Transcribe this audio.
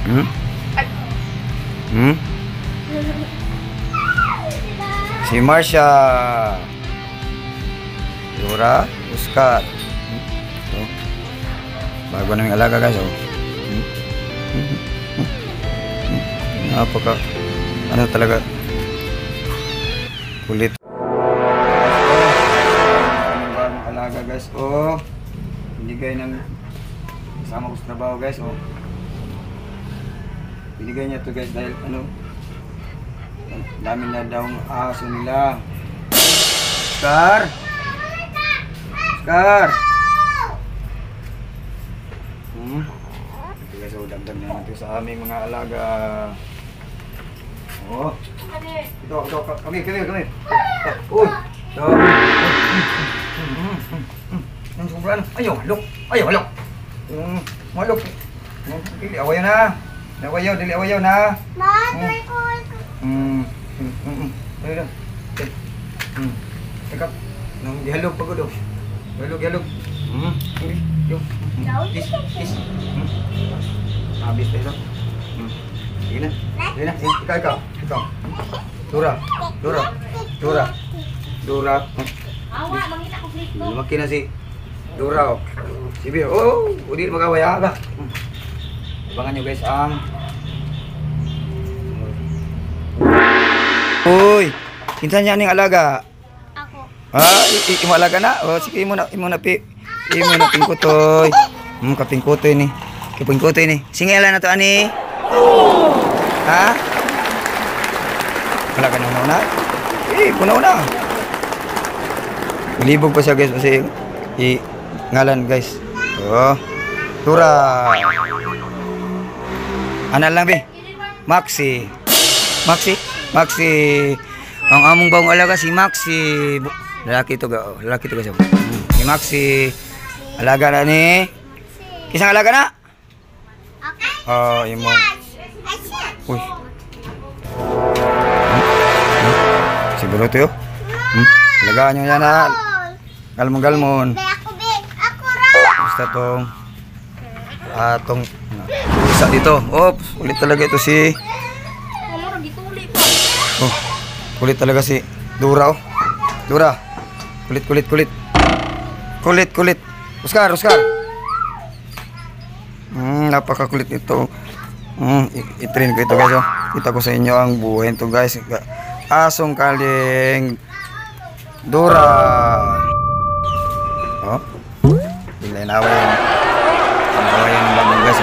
Hmm? Hmm? Si Marsha. Dora, Oscar. Oh. Bago naming alaga guys. Oh. Napaka ano talaga kulit. Bagong alaga guys. Oh. Binigay ng kasama ko sa trabaho guys. Oh. Binigay niya to guys dahil ano, dami na daw ang aso nila. Oscar! Oscar! Ito guys, dagdag na ito sa aming mga alaga. Oh. Ito, kami. Uy! Ito. Ang sobrang. Ayaw, halok. Malok. Dili, awayaw na. Dili awayaw na. Try ko. Teka. Nang gihalog pagod. Halog. Kiss. Habis tayo. Sige na. Ikaw. Dora. Awa, mangita ko flip ko. Lumaki na si Dora. Sige. Oh, hindi magawaya ba? Abangan nyo guys ang Uy, kinsan niya ning alaga? Ako. Imo alaga na? O sige, imo na pingkutoy. Kapingkutoy ni. Singilan na to ani. Ha? Wala ka na. Punaw na. Libog pa siya guys kasi ngalan guys. Oh. Tura. Ano lang be? Maxi. Ang among bawang alaga si Maxi. Lalaki to guys. Si Maxi. Alaga na ni. Kisang alaga na? Oh, imo. Uy. Siguro to yo. Alagaan nyo yan ha. Galmon. Basta tong isa dito. Oops, kulit talaga ito si kulit talaga si Dora. Dora. Kulit. Oscar. Napakakulit nito. I-train ko ito guys. Oh. Kita ko sa inyo ang buhay nito guys. Asong kaling Dora. Oh. Bigla inaway yan. Inaway yan ng bagong guys.